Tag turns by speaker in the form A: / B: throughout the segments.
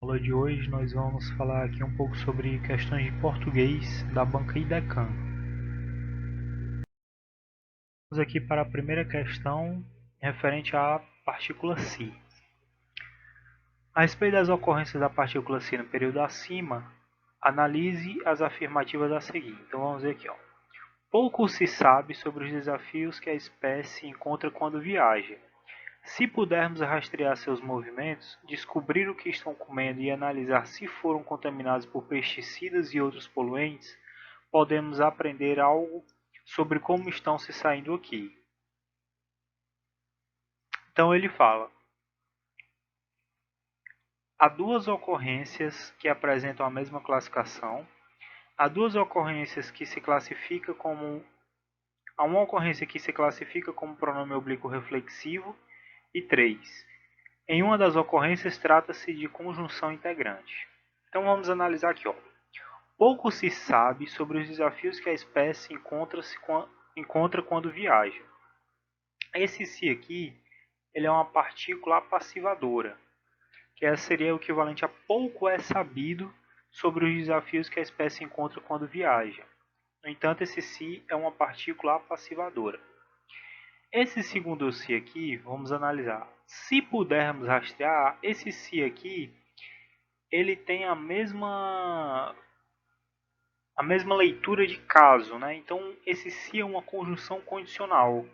A: Na aula de hoje nós vamos falar aqui um pouco sobre questões de português da banca IDECAM. Vamos aqui para a primeira questão referente à partícula si. A respeito das ocorrências da partícula si no período acima, analise as afirmativas a seguir. Então vamos ver aqui. Pouco se sabe sobre os desafios que a espécie encontra quando viaja. Se pudermos rastrear seus movimentos, descobrir o que estão comendo e analisar se foram contaminados por pesticidas e outros poluentes, podemos aprender algo sobre como estão se saindo aqui. Então ele fala: há duas ocorrências que apresentam a mesma classificação, há duas ocorrências que se classifica como há uma ocorrência que se classifica como pronome oblíquo reflexivo e 3. Em uma das ocorrências trata-se de conjunção integrante. Então vamos analisar aqui. Pouco se sabe sobre os desafios que a espécie encontra quando viaja. Esse si aqui ele é uma partícula apassivadora, que essa seria o equivalente a pouco é sabido sobre os desafios que a espécie encontra quando viaja. No entanto, esse si é uma partícula apassivadora. Esse segundo si aqui, vamos analisar. Se pudermos rastrear, esse si aqui, ele tem a mesma leitura de caso, né? Então, esse se é uma conjunção condicional.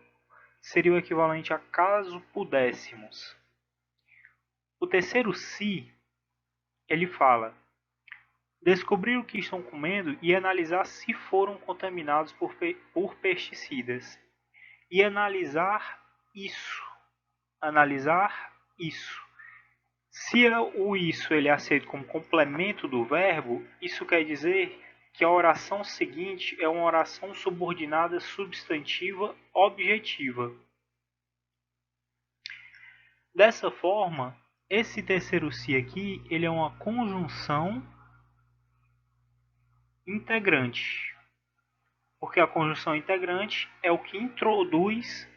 A: Seria o equivalente a caso pudéssemos. O terceiro se, ele fala: descobrir o que estão comendo e analisar se foram contaminados por pesticidas. E analisar isso. Analisar isso. Se o isso ele é aceito como complemento do verbo, isso quer dizer que a oração seguinte é uma oração subordinada substantiva objetiva. Dessa forma, esse terceiro si aqui ele é uma conjunção integrante. Porque a conjunção integrante é o que introduz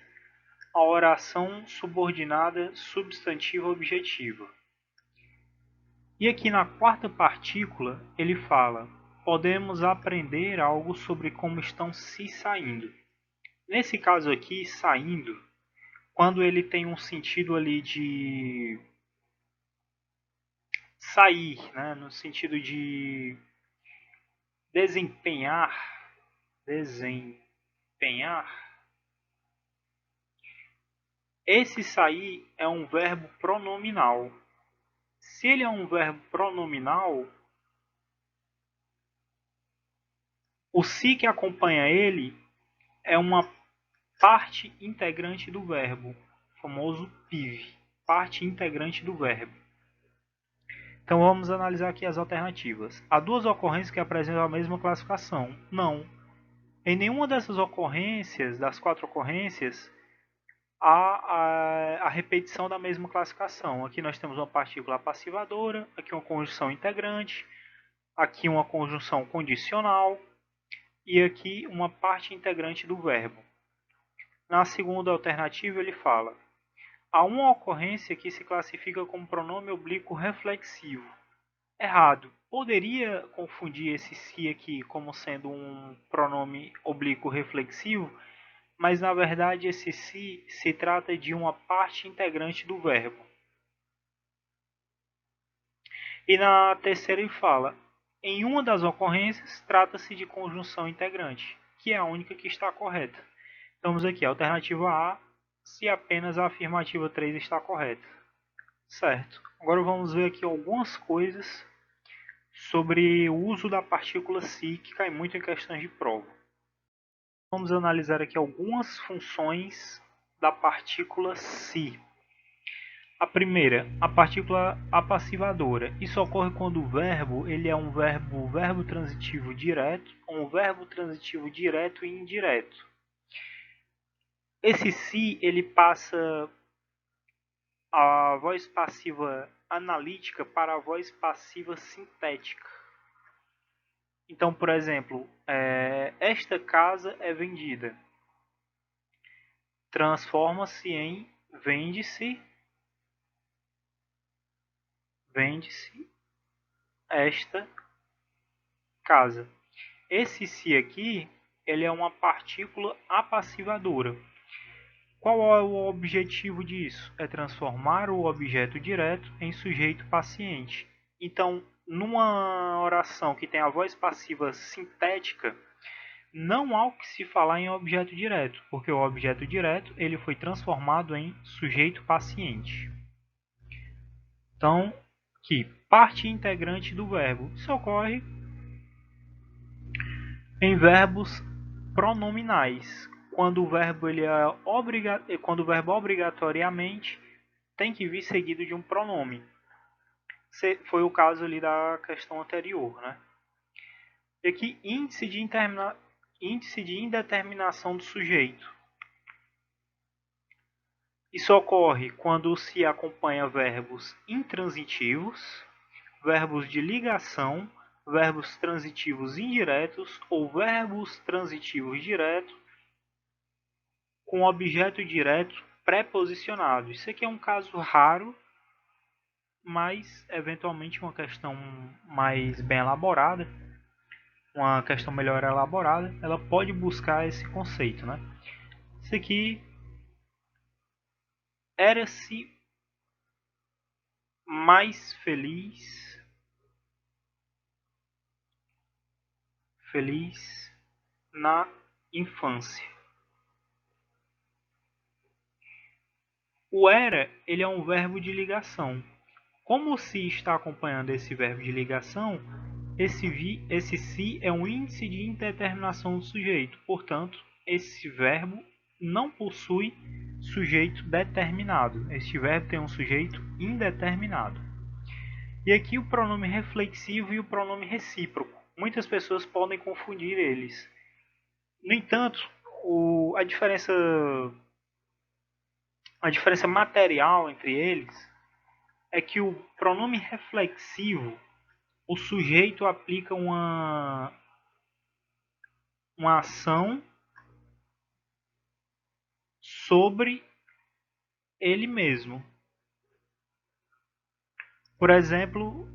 A: a oração subordinada substantiva objetiva. E aqui na quarta partícula ele fala: podemos aprender algo sobre como estão se saindo. Nesse caso aqui, saindo, quando ele tem um sentido ali de sair, né, no sentido de desempenhar, desempenhar, esse sair é um verbo pronominal. Se ele é um verbo pronominal, o se que acompanha ele é uma parte integrante do verbo, o famoso PIV, parte integrante do verbo. Então vamos analisar aqui as alternativas. Há duas ocorrências que apresentam a mesma classificação? Não. Em nenhuma dessas ocorrências, das quatro ocorrências, há a repetição da mesma classificação. Aqui nós temos uma partícula passivadora, aqui uma conjunção integrante, aqui uma conjunção condicional e aqui uma parte integrante do verbo. Na segunda alternativa ele fala: há uma ocorrência que se classifica como pronome oblíquo reflexivo. Errado. Poderia confundir esse si aqui como sendo um pronome oblíquo reflexivo, mas na verdade esse si se trata de uma parte integrante do verbo. E na terceira ele fala: em uma das ocorrências trata-se de conjunção integrante, que é a única que está correta. Vamos aqui, alternativa A, se apenas a afirmativa 3 está correta. Certo. Agora vamos ver aqui algumas coisas sobre o uso da partícula si, que cai muito em questões de prova. Vamos analisar aqui algumas funções da partícula si. A primeira, a partícula apassivadora. Isso ocorre quando o verbo ele é um verbo transitivo direto ou um verbo transitivo direto e indireto. Esse si ele passa a voz passiva analítica para a voz passiva sintética. Então, por exemplo, esta casa é vendida. Transforma-se em vende-se, vende-se esta casa. Esse se aqui, ele é uma partícula apassivadora. Qual é o objetivo disso? É transformar o objeto direto em sujeito paciente. Então, numa oração que tem a voz passiva sintética, não há o que se falar em objeto direto, porque o objeto direto ele foi transformado em sujeito paciente. Então, que parte integrante do verbo. Isso ocorre em verbos pronominais, quando o verbo quando o verbo obrigatoriamente tem que vir seguido de um pronome. Foi o caso ali da questão anterior, né? E aqui índice de indeterminação do sujeito. Isso ocorre quando se acompanha verbos intransitivos, verbos de ligação, verbos transitivos indiretos ou verbos transitivos diretos com objeto direto preposicionado. Isso aqui é um caso raro, mas eventualmente uma questão mais bem elaborada, uma questão melhor elaborada, ela pode buscar esse conceito, né? Isso aqui era-se mais feliz na infância. O era, ele é um verbo de ligação. Como o se está acompanhando esse verbo de ligação, esse se é um índice de indeterminação do sujeito. Portanto, esse verbo não possui sujeito determinado. Este verbo tem um sujeito indeterminado. E aqui o pronome reflexivo e o pronome recíproco. Muitas pessoas podem confundir eles. No entanto, a diferença material entre eles é que o pronome reflexivo, o sujeito aplica uma ação sobre ele mesmo. Por exemplo,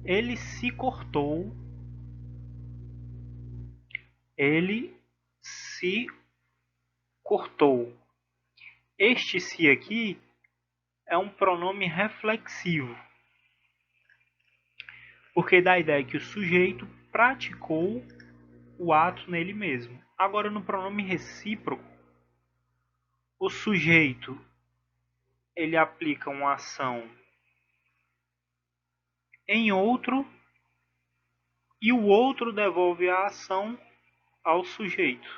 A: ele se cortou, ele se cortou. Este se aqui é um pronome reflexivo, porque dá a ideia que o sujeito praticou o ato nele mesmo. Agora, no pronome recíproco, o sujeito ele aplica uma ação em outro e o outro devolve a ação ao sujeito.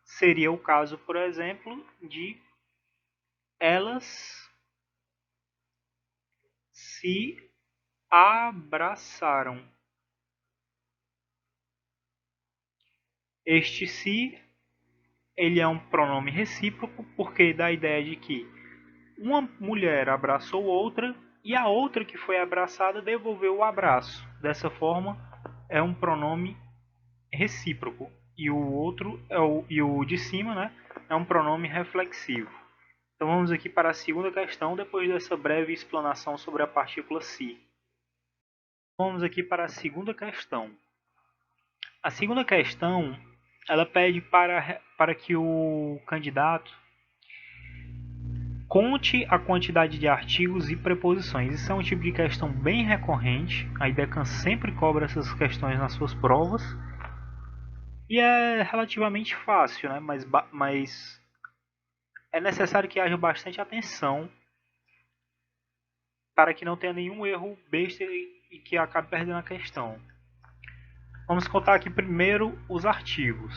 A: Seria o caso, por exemplo, de elas se abraçaram. Este se ele é um pronome recíproco porque dá a ideia de que uma mulher abraçou outra e a outra que foi abraçada devolveu o abraço. Dessa forma, é um pronome recíproco. E o outro e o de cima, né, é um pronome reflexivo. Então vamos aqui para a segunda questão depois dessa breve explanação sobre a partícula se. Vamos aqui para a segunda questão. A segunda questão, ela pede para que o candidato conte a quantidade de artigos e preposições. Isso é um tipo de questão bem recorrente. A IDECAN sempre cobra essas questões nas suas provas. E é relativamente fácil, né? Mas é necessário que haja bastante atenção para que não tenha nenhum erro besta e que acabe perdendo a questão. Vamos contar aqui primeiro os artigos.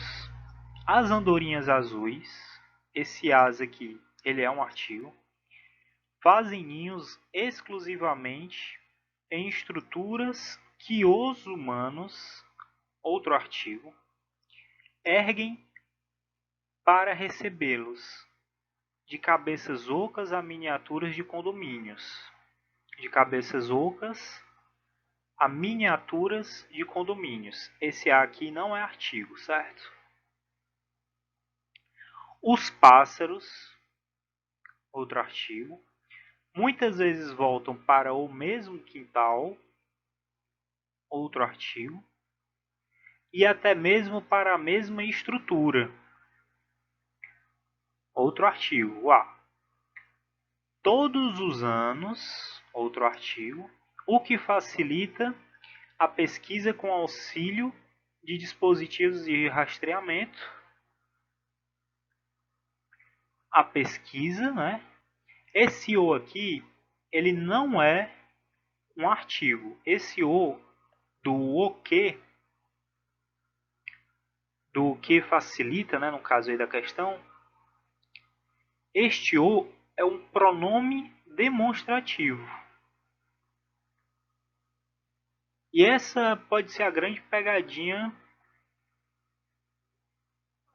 A: As andorinhas azuis, esse as aqui, ele é um artigo, fazem ninhos exclusivamente em estruturas que os humanos, outro artigo, erguem para recebê-los, de cabeças ocas a miniaturas de condomínios. De cabeças ocas a miniaturas de condomínios. Esse A aqui não é artigo, certo? Os pássaros, outro artigo, muitas vezes voltam para o mesmo quintal outro artigo, e até mesmo para a mesma estrutura, outro artigo. Todos os anos, outro artigo, o que facilita a pesquisa com auxílio de dispositivos de rastreamento, a pesquisa, né? Esse O aqui, ele não é um artigo. Esse O do que facilita, né, no caso aí da questão, este O é um pronome demonstrativo. E essa pode ser a grande pegadinha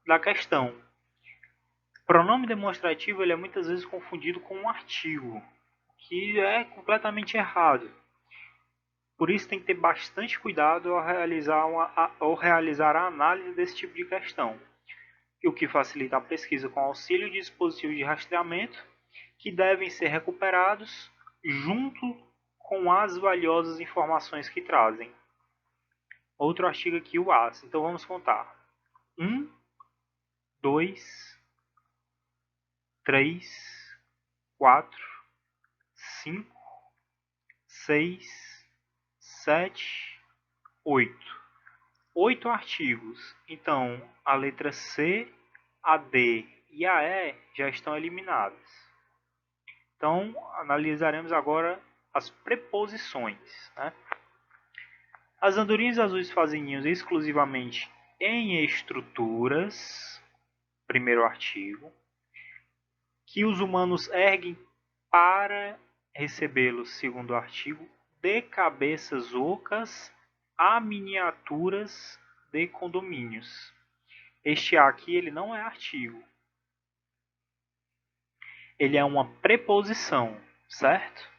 A: da questão. O pronome demonstrativo ele é muitas vezes confundido com um artigo, que é completamente errado. Por isso tem que ter bastante cuidado ao realizar a análise desse tipo de questão. E o que facilita a pesquisa com auxílio de dispositivos de rastreamento que devem ser recuperados junto com as valiosas informações que trazem. Outro artigo aqui, o AS. Então vamos contar. 1, 2, 3, 4, 5, 6, 7, 8. 8 artigos. Então, a letra C, a D e a E já estão eliminadas. Então, analisaremos agora as preposições. Né? As andorinhas azuis fazem ninhos exclusivamente em estruturas, primeiro artigo, que os humanos erguem para recebê-los, segundo artigo, de cabeças ocas a miniaturas de condomínios. Este A aqui ele não é artigo. Ele é uma preposição, certo?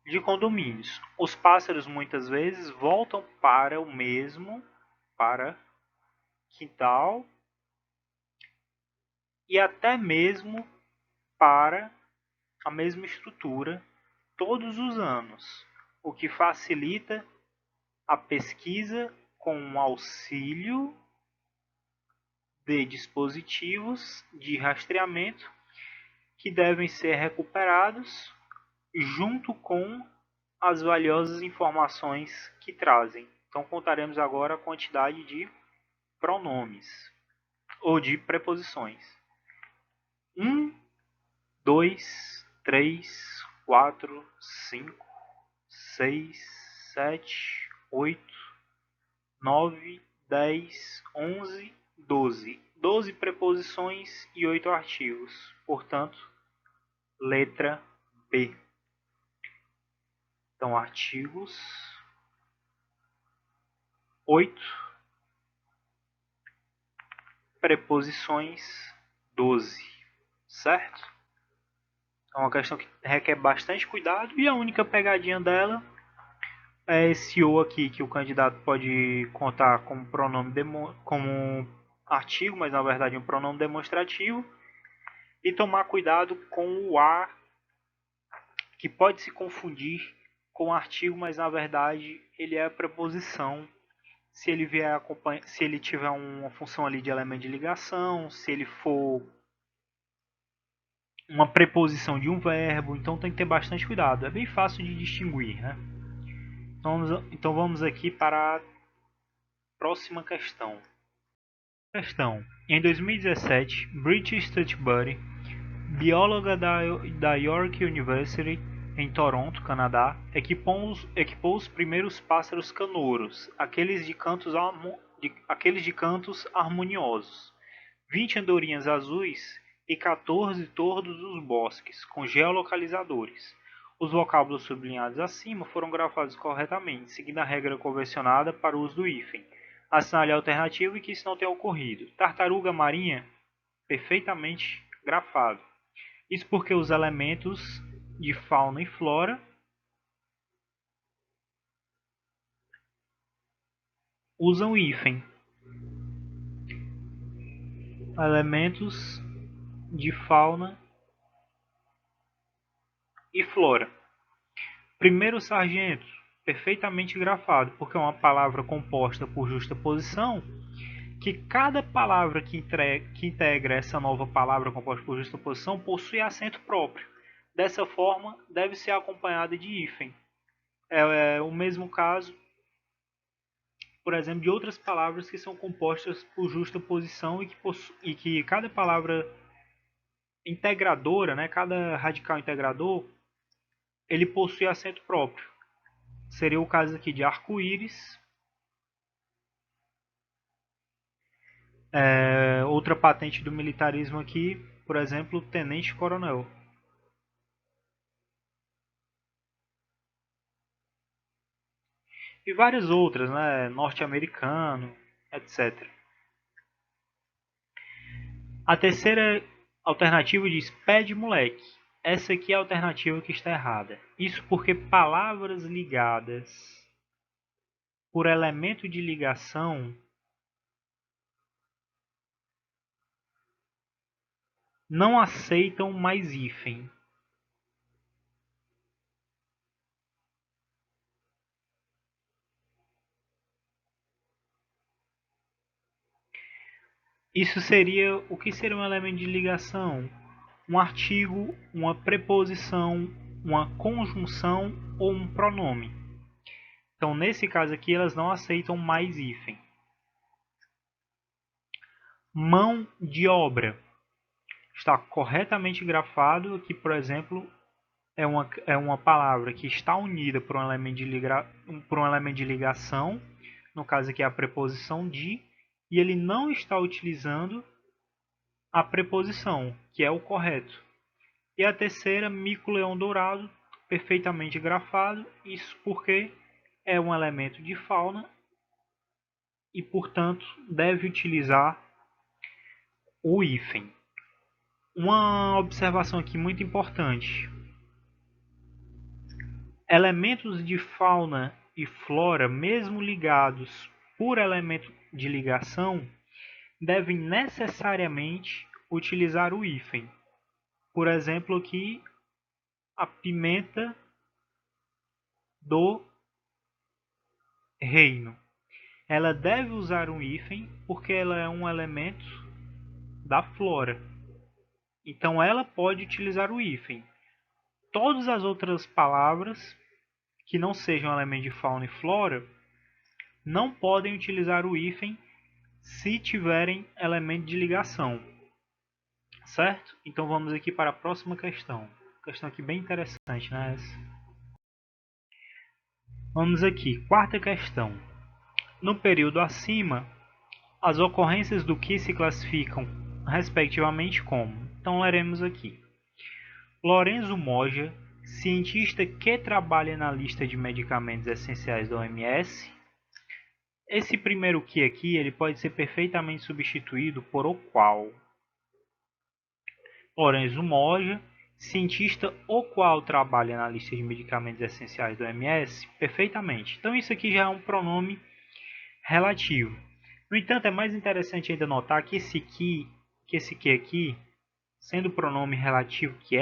A: De condomínios. Os pássaros muitas vezes voltam para o mesmo, para quintal e até mesmo para a mesma estrutura todos os anos, o que facilita a pesquisa com o auxílio de dispositivos de rastreamento que devem ser recuperados junto com as valiosas informações que trazem. Então contaremos agora a quantidade de pronomes ou de preposições. 1, 2, 3, 4, 5, 6, 7, 8, 9, 10, 11, 12. 12 preposições e 8 artigos. Portanto, letra B. Então, artigos 8, preposições 12, certo? É uma questão que requer bastante cuidado e a única pegadinha dela é esse O aqui, que o candidato pode contar como pronome como artigo, mas na verdade é um pronome demonstrativo, e tomar cuidado com o A, que pode se confundir com artigo, mas na verdade ele é a preposição. Se ele se ele tiver uma função ali de elemento de ligação, se ele for uma preposição de um verbo, então tem que ter bastante cuidado. É bem fácil de distinguir, né? Então vamos aqui para a próxima questão. Em 2017, British Studbury, bióloga da York University em Toronto, Canadá, equipou os primeiros pássaros canouros, aqueles de cantos harmoniosos, 20 andorinhas azuis e 14 tordos dos bosques, com geolocalizadores. Os vocábulos sublinhados acima foram grafados corretamente, seguindo a regra convencionada para o uso do hífen. Assinale a alternativa e que isso não tenha ocorrido. Tartaruga marinha, perfeitamente grafado. Isso porque os elementos de fauna e flora usam hífen. Elementos de fauna e flora. Primeiro sargento, perfeitamente grafado, porque é uma palavra composta por justaposição, que cada palavra que integra essa nova palavra composta por justaposição possui acento próprio. Dessa forma, deve ser acompanhada de hífen. É o mesmo caso, por exemplo, de outras palavras que são compostas por justaposição e que cada palavra integradora, né, cada radical integrador, ele possui acento próprio. Seria o caso aqui de arco-íris. Outra patente do militarismo aqui, por exemplo, tenente-coronel. E várias outras, né, norte-americano, etc. A terceira alternativa diz pé de moleque. Essa aqui é a alternativa que está errada. Isso porque palavras ligadas por elemento de ligação não aceitam mais hífen. Isso seria o que seria um elemento de ligação? Um artigo, uma preposição, uma conjunção ou um pronome. Então, nesse caso aqui, elas não aceitam mais hífen. Mão de obra. Está corretamente grafado aqui, por exemplo, é uma palavra que está unida por um elemento de ligação, no caso aqui é a preposição de, e ele não está utilizando a preposição, que é o correto. E a terceira, mico-leão dourado, perfeitamente grafado, isso porque é um elemento de fauna e, portanto, deve utilizar o hífen. Uma observação aqui muito importante. Elementos de fauna e flora, mesmo ligados por elemento de ligação, devem necessariamente utilizar o hífen. Por exemplo, aqui a pimenta do reino. Ela deve usar um hífen porque ela é um elemento da flora. Então ela pode utilizar o hífen. Todas as outras palavras que não sejam elementos de fauna e flora não podem utilizar o hífen se tiverem elemento de ligação. Certo? Então vamos aqui para a próxima questão. Questão aqui bem interessante, né? Vamos aqui, quarta questão. No período acima, as ocorrências do que se classificam respectivamente como. Então leremos aqui. Lorenzo Moja, cientista que trabalha na lista de medicamentos essenciais da OMS. Esse primeiro que aqui ele pode ser perfeitamente substituído por o qual. Lorenzo Moja, cientista o qual trabalha na lista de medicamentos essenciais da OMS, perfeitamente. Então isso aqui já é um pronome relativo. No entanto, é mais interessante ainda notar que esse que aqui, sendo o pronome relativo que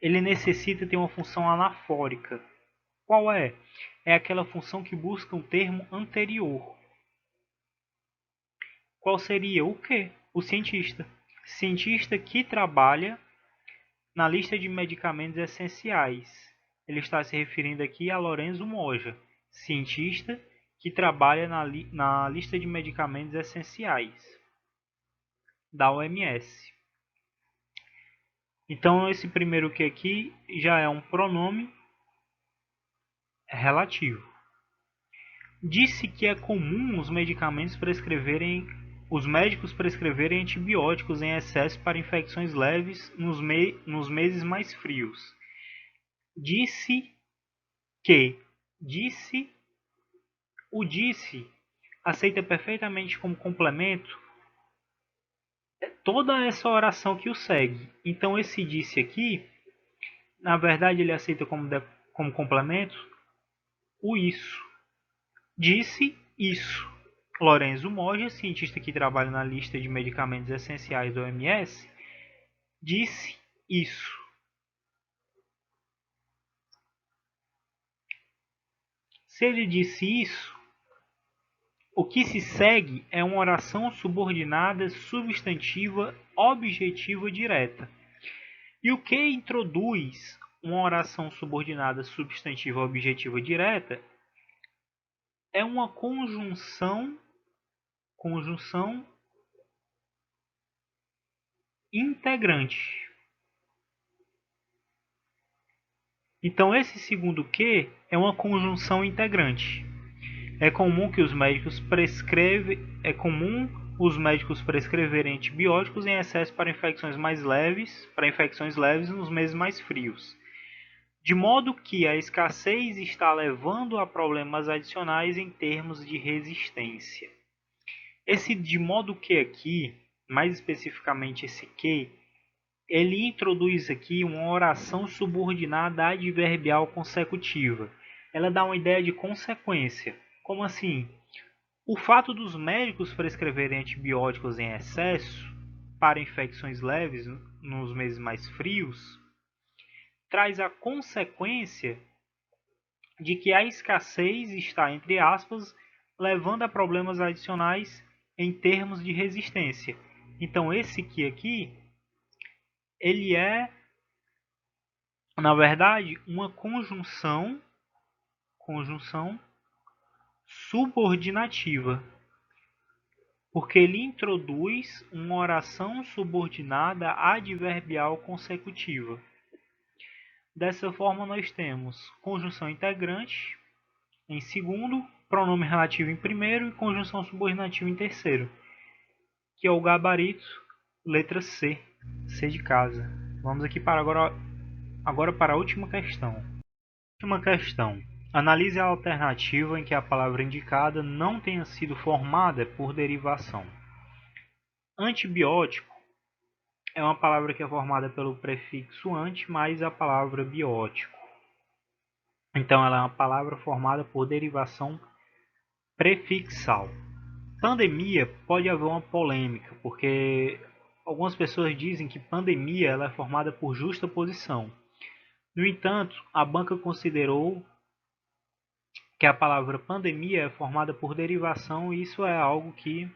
A: ele necessita ter uma função anafórica. Qual é? É aquela função que busca um termo anterior. Qual seria? O quê? O cientista. Cientista que trabalha na lista de medicamentos essenciais. Ele está se referindo aqui a Lorenzo Moja, cientista que trabalha na lista de medicamentos essenciais da OMS. Então, esse primeiro que aqui já é um pronome relativo. Disse que é comum os médicos prescreverem antibióticos em excesso para infecções leves nos meses mais frios. Disse que. O disse aceita perfeitamente como complemento toda essa oração que o segue. Então esse disse aqui, na verdade ele aceita como complemento o isso. Disse isso. Lorenzo Moja, cientista que trabalha na lista de medicamentos essenciais da OMS, disse isso. Se ele disse isso, o que se segue é uma oração subordinada substantiva objetiva direta. E o que introduz uma oração subordinada substantiva objetiva direta é uma conjunção integrante. Então esse segundo que é uma conjunção integrante. É comum os médicos prescreverem antibióticos em excesso para infecções leves nos meses mais frios. De modo que a escassez está levando a problemas adicionais em termos de resistência. Esse de modo que aqui, mais especificamente esse que, ele introduz aqui uma oração subordinada adverbial consecutiva. Ela dá uma ideia de consequência. Como assim? O fato dos médicos prescreverem antibióticos em excesso para infecções leves nos meses mais frios traz a consequência de que a escassez está, entre aspas, levando a problemas adicionais em termos de resistência. Então esse que aqui, ele é, na verdade, uma conjunção subordinativa, porque ele introduz uma oração subordinada adverbial consecutiva. Dessa forma, nós temos conjunção integrante em segundo, pronome relativo em primeiro e conjunção subordinativa em terceiro, que é o gabarito, letra C, C de casa. Vamos aqui para agora para a última questão. Última questão. Analise a alternativa em que a palavra indicada não tenha sido formada por derivação. Antibiótico é uma palavra que é formada pelo prefixo anti mais a palavra biótico. Então ela é uma palavra formada por derivação prefixal. Pandemia pode haver uma polêmica, porque algumas pessoas dizem que pandemia ela é formada por justaposição. No entanto, a banca considerou que a palavra pandemia é formada por derivação e isso é algo que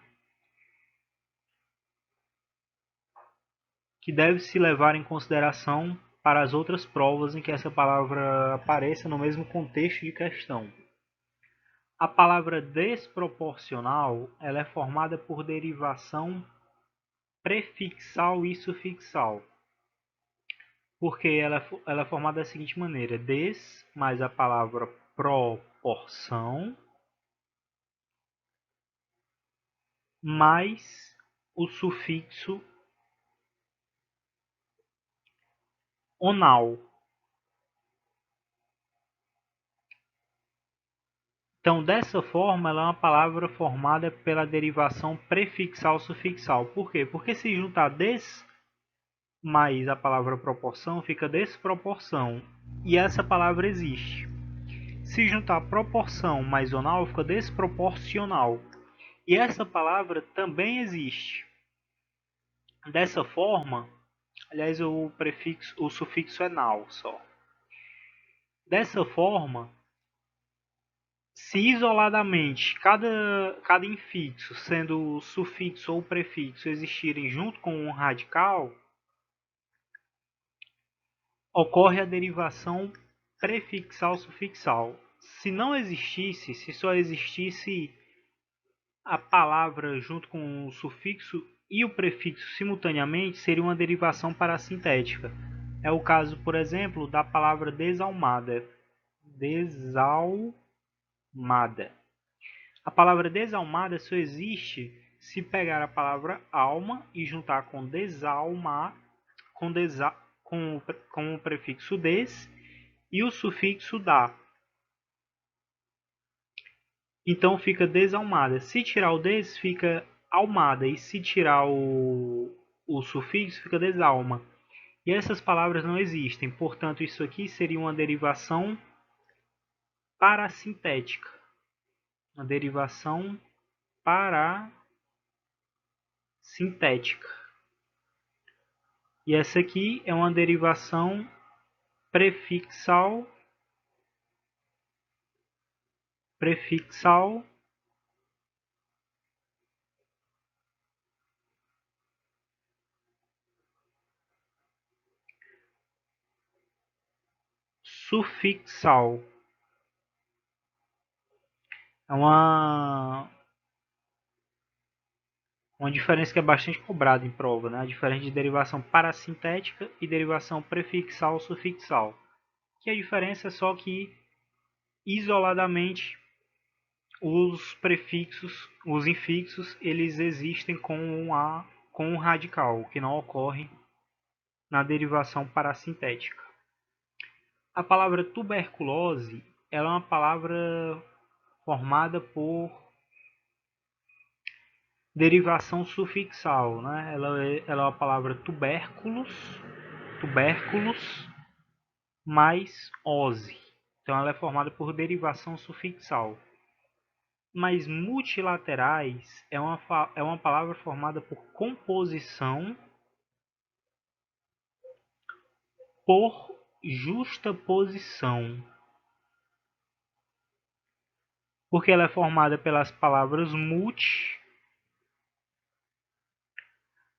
A: deve se levar em consideração para as outras provas em que essa palavra apareça no mesmo contexto de questão. A palavra desproporcional ela é formada por derivação prefixal e sufixal, porque ela é formada da seguinte maneira: des mais a palavra proporção mais o sufixo onal. Então, dessa forma, ela é uma palavra formada pela derivação prefixal-sufixal. Por quê? Porque se juntar des mais a palavra proporção, fica desproporção. E essa palavra existe. Se juntar proporção mais onal, fica desproporcional. E essa palavra também existe. Dessa forma, aliás, o sufixo é nal só. Dessa forma, se isoladamente cada infixo, sendo o sufixo ou o prefixo, existirem junto com um radical, ocorre a derivação prefixal-sufixal. Se não existisse, se só existisse a palavra junto com o sufixo e o prefixo simultaneamente, seria uma derivação parasintética. É o caso, por exemplo, da palavra desalmada. Desalmada. A palavra desalmada só existe se pegar a palavra alma e juntar com desalma, com o prefixo des e o sufixo da. Então fica desalmada. Se tirar o des, fica almada. E se tirar o sufixo, fica desalma. E essas palavras não existem. Portanto, isso aqui seria uma derivação parasintética. Uma derivação parasintética. E essa aqui é uma derivação prefixal prefixal, sufixal. É uma diferença que é bastante cobrada em prova, né? A diferença de derivação parasintética e derivação prefixal sufixal. Que a diferença é só que, isoladamente, os prefixos, os infixos, eles existem com um radical, o que não ocorre na derivação parasintética. A palavra tuberculose ela é uma palavra formada por derivação sufixal, né? Ela é uma palavra tubérculos mais ose. Então ela é formada por derivação sufixal. Mas multilaterais é uma palavra formada por composição por justaposição. Porque ela é formada pelas palavras multi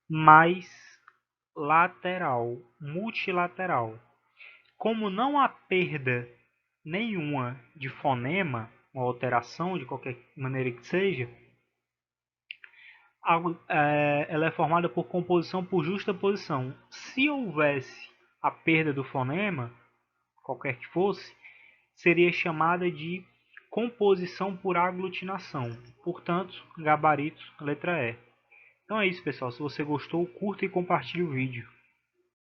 A: mais lateral, multilateral. Como não há perda nenhuma de fonema, uma alteração de qualquer maneira que seja, ela é formada por composição por justaposição. Se houvesse a perda do fonema, qualquer que fosse, seria chamada de composição por aglutinação. Portanto, gabarito, letra E. Então é isso, pessoal. Se você gostou, curta e compartilhe o vídeo.